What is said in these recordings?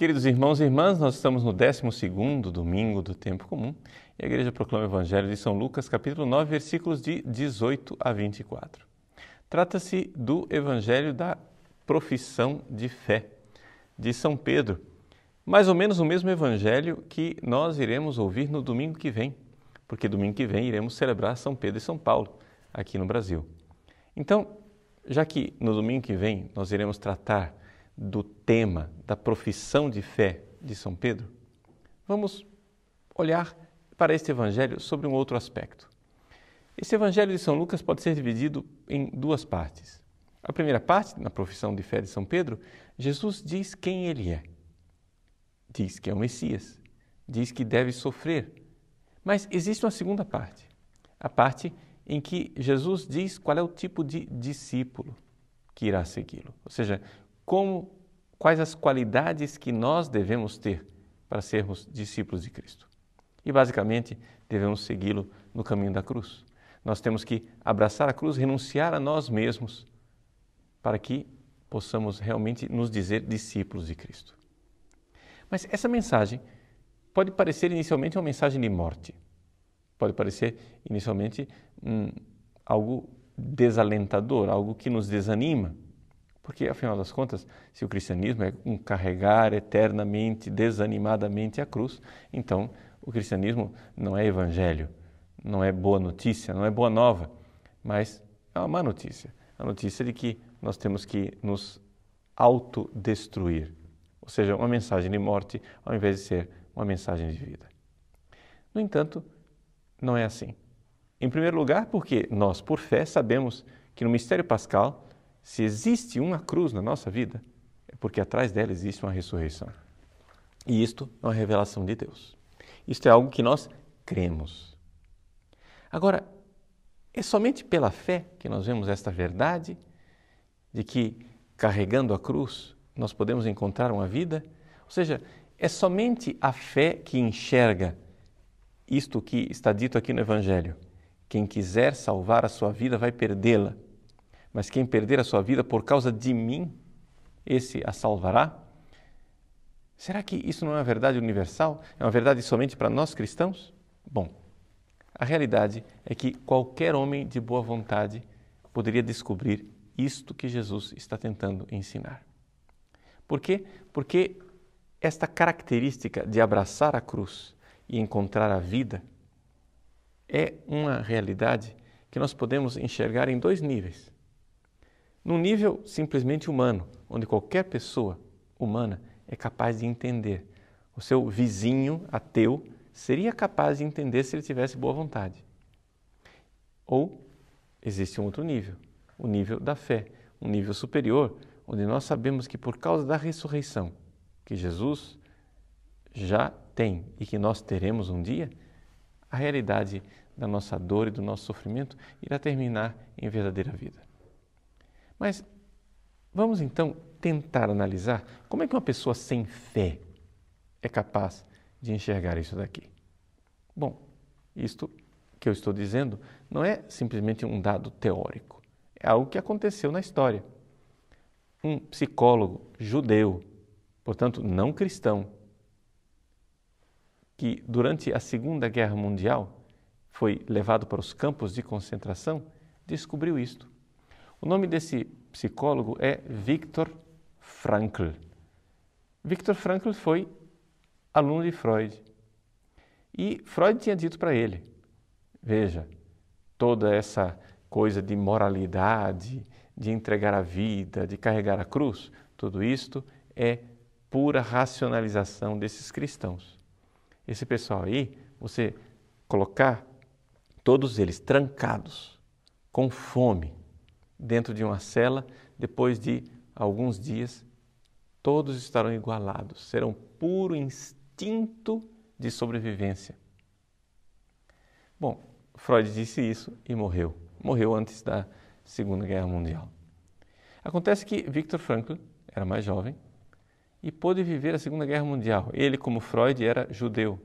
Queridos irmãos e irmãs, nós estamos no 12º domingo do tempo comum e a igreja proclama o Evangelho de São Lucas, capítulo 9, versículos de 18 a 24. Trata-se do Evangelho da profissão de fé de São Pedro, mais ou menos o mesmo Evangelho que nós iremos ouvir no domingo que vem, porque domingo que vem iremos celebrar São Pedro e São Paulo aqui no Brasil. Então, já que no domingo que vem nós iremos tratar do tema da profissão de fé de São Pedro, vamos olhar para este Evangelho sobre um outro aspecto. Esse Evangelho de São Lucas pode ser dividido em duas partes. A primeira parte, na profissão de fé de São Pedro, Jesus diz quem ele é. Diz que é o Messias, diz que deve sofrer. Mas existe uma segunda parte, a parte em que Jesus diz qual é o tipo de discípulo que irá segui-lo. Ou seja, quais as qualidades que nós devemos ter para sermos discípulos de Cristo. E basicamente devemos segui-lo no caminho da cruz. Nós temos que abraçar a cruz, renunciar a nós mesmos para que possamos realmente nos dizer discípulos de Cristo. Mas essa mensagem pode parecer inicialmente uma mensagem de morte. Pode parecer inicialmente algo desalentador, algo que nos desanima. Porque, afinal das contas, se o cristianismo é um carregar eternamente, desanimadamente a cruz, então o cristianismo não é evangelho, não é boa notícia, não é boa nova, mas é uma má notícia. A notícia de que nós temos que nos autodestruir. Ou seja, uma mensagem de morte ao invés de ser uma mensagem de vida. No entanto, não é assim. Em primeiro lugar, porque nós, por fé, sabemos que no mistério pascal, se existe uma cruz na nossa vida, é porque atrás dela existe uma ressurreição. E isto é uma revelação de Deus. Isto é algo que nós cremos. Agora, é somente pela fé que nós vemos esta verdade de que, carregando a cruz, nós podemos encontrar uma vida? Ou seja, é somente a fé que enxerga isto que está dito aqui no Evangelho. Quem quiser salvar a sua vida vai perdê-la. Mas quem perder a sua vida por causa de mim, esse a salvará? Será que isso não é uma verdade universal? É uma verdade somente para nós cristãos? Bom, a realidade é que qualquer homem de boa vontade poderia descobrir isto que Jesus está tentando ensinar. Por quê? Porque esta característica de abraçar a cruz e encontrar a vida é uma realidade que nós podemos enxergar em dois níveis. Num nível simplesmente humano, onde qualquer pessoa humana é capaz de entender. O seu vizinho ateu seria capaz de entender se ele tivesse boa vontade. Ou existe um outro nível, o nível da fé, um nível superior, onde nós sabemos que por causa da ressurreição que Jesus já tem e que nós teremos um dia, a realidade da nossa dor e do nosso sofrimento irá terminar em verdadeira vida. Mas vamos então tentar analisar como é que uma pessoa sem fé é capaz de enxergar isso daqui. Bom, isto que eu estou dizendo não é simplesmente um dado teórico, é algo que aconteceu na história. Um psicólogo judeu, portanto não cristão, que durante a Segunda Guerra Mundial foi levado para os campos de concentração, descobriu isto. O nome desse psicólogo é Viktor Frankl. Viktor Frankl foi aluno de Freud. E Freud tinha dito para ele, veja, toda essa coisa de moralidade, de entregar a vida, de carregar a cruz, tudo isto é pura racionalização desses cristãos. Esse pessoal aí, você colocar todos eles trancados, com fome, dentro de uma cela, depois de alguns dias, todos estarão igualados, serão puro instinto de sobrevivência. Bom, Freud disse isso e morreu. Morreu antes da Segunda Guerra Mundial. Acontece que Viktor Frankl era mais jovem e pôde viver a Segunda Guerra Mundial. Ele, como Freud, era judeu.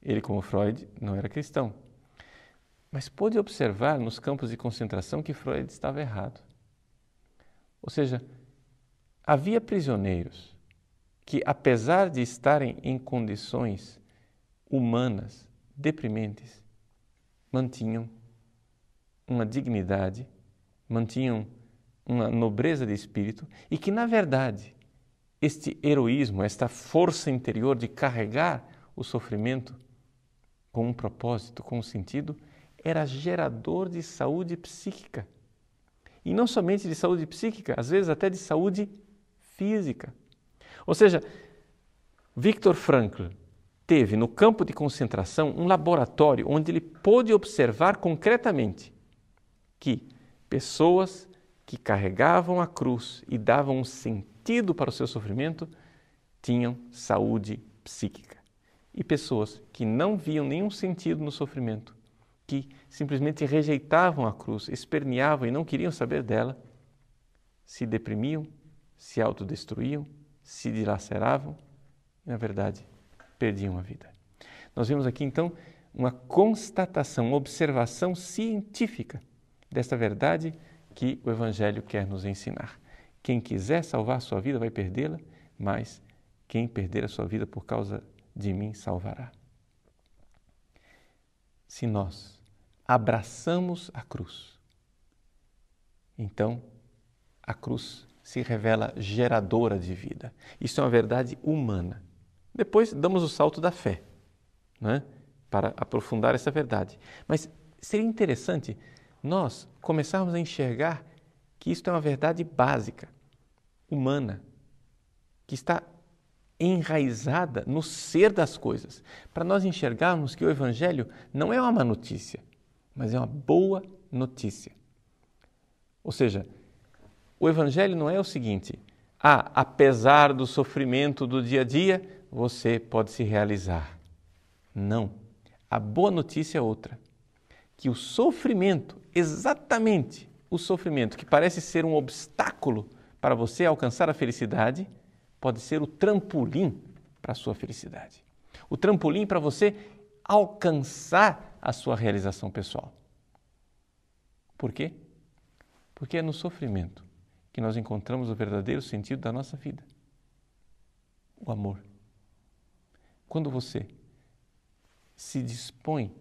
Ele, como Freud, não era cristão. Mas pôde observar nos campos de concentração que Freud estava errado. Ou seja, havia prisioneiros que, apesar de estarem em condições humanas, deprimentes, mantinham uma dignidade, mantinham uma nobreza de espírito e que, na verdade, este heroísmo, esta força interior de carregar o sofrimento com um propósito, com um sentido, era gerador de saúde psíquica. E não somente de saúde psíquica, às vezes até de saúde física. Ou seja, Viktor Frankl teve no campo de concentração um laboratório onde ele pôde observar concretamente que pessoas que carregavam a cruz e davam um sentido para o seu sofrimento tinham saúde psíquica. E pessoas que não viam nenhum sentido no sofrimento, que simplesmente rejeitavam a cruz, esperneavam e não queriam saber dela, se deprimiam, se autodestruíam, se dilaceravam e, na verdade, perdiam a vida. Nós vemos aqui, então, uma constatação, uma observação científica desta verdade que o Evangelho quer nos ensinar. Quem quiser salvar sua vida vai perdê-la, mas quem perder a sua vida por causa de mim salvará. Se nós abraçamos a cruz, então a cruz se revela geradora de vida. Isso é uma verdade humana. Depois damos o salto da fé, né, para aprofundar essa verdade. Mas seria interessante nós começarmos a enxergar que isto é uma verdade básica, humana, que está enraizada no ser das coisas, para nós enxergarmos que o Evangelho não é uma má notícia, mas é uma boa notícia. Ou seja, o Evangelho não é o seguinte: apesar do sofrimento do dia a dia, você pode se realizar. Não. A boa notícia é outra, que o sofrimento, exatamente o sofrimento que parece ser um obstáculo para você alcançar a felicidade, pode ser o trampolim para a sua felicidade. O trampolim para você alcançar a sua realização pessoal. Por quê? Porque é no sofrimento que nós encontramos o verdadeiro sentido da nossa vida. O amor. Quando você se dispõe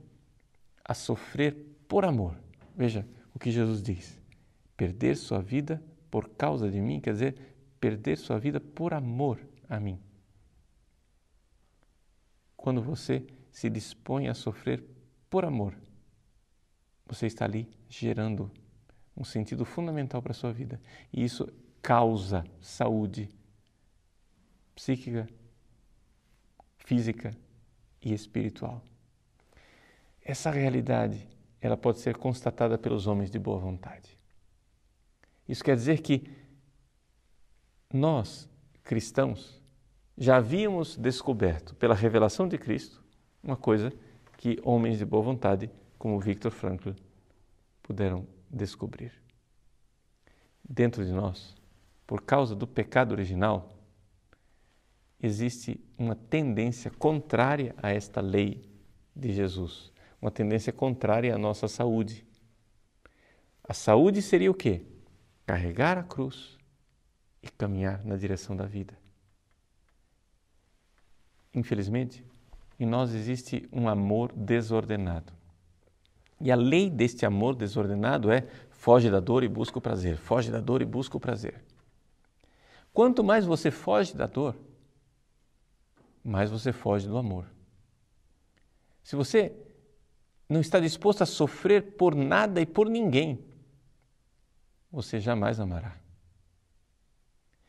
a sofrer por amor, veja o que Jesus diz: perder sua vida por causa de mim, quer dizer, perder sua vida por amor a mim. Quando você se dispõe a sofrer por amor, você está ali gerando um sentido fundamental para a sua vida. E isso causa saúde psíquica, física e espiritual. Essa realidade, ela pode ser constatada pelos homens de boa vontade. Isso quer dizer que nós, cristãos, já havíamos descoberto pela revelação de Cristo uma coisa que homens de boa vontade, como Viktor Frankl, puderam descobrir. Dentro de nós, por causa do pecado original, existe uma tendência contrária a esta lei de Jesus, uma tendência contrária à nossa saúde. A saúde seria o quê? Carregar a cruz e caminhar na direção da vida. Infelizmente, em nós existe um amor desordenado. E a lei deste amor desordenado é: foge da dor e busca o prazer, foge da dor e busca o prazer. Quanto mais você foge da dor, mais você foge do amor. Se você não está disposto a sofrer por nada e por ninguém, você jamais amará.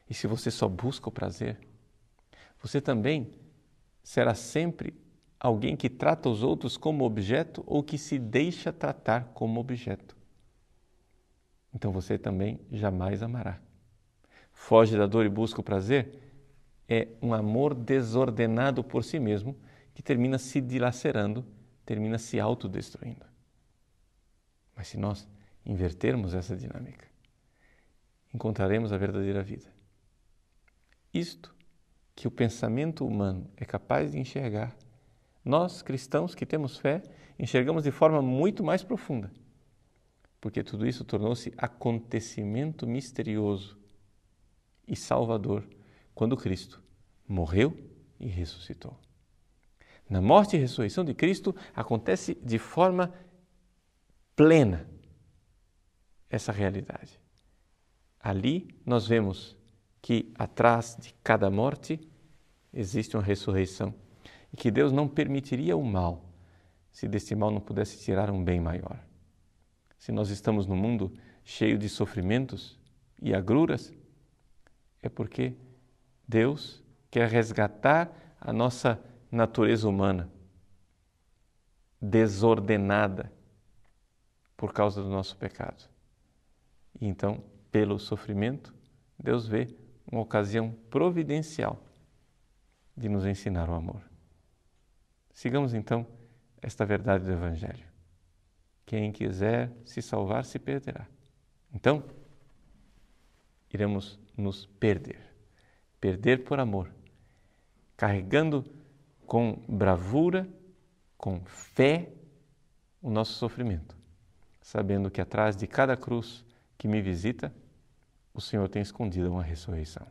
E se você só busca o prazer, você também será sempre alguém que trata os outros como objeto ou que se deixa tratar como objeto. Então você também jamais amará. Foge da dor e busca o prazer é um amor desordenado por si mesmo que termina se dilacerando, termina se autodestruindo. Mas se nós invertermos essa dinâmica, encontraremos a verdadeira vida. Isto que o pensamento humano é capaz de enxergar, nós, cristãos que temos fé, enxergamos de forma muito mais profunda, porque tudo isso tornou-se acontecimento misterioso e salvador quando Cristo morreu e ressuscitou. Na morte e ressurreição de Cristo acontece de forma plena essa realidade. Ali nós vemos que atrás de cada morte existe uma ressurreição e que Deus não permitiria o mal se deste mal não pudesse tirar um bem maior. Se nós estamos no mundo cheio de sofrimentos e agruras, é porque Deus quer resgatar a nossa natureza humana, desordenada por causa do nosso pecado. E então, pelo sofrimento, Deus vê uma ocasião providencial de nos ensinar o amor. Sigamos então esta verdade do Evangelho. Quem quiser se salvar se perderá. Então, iremos nos perder. Perder por amor, carregando com bravura, com fé, o nosso sofrimento, sabendo que atrás de cada cruz que me visita, o Senhor tem escondido uma ressurreição.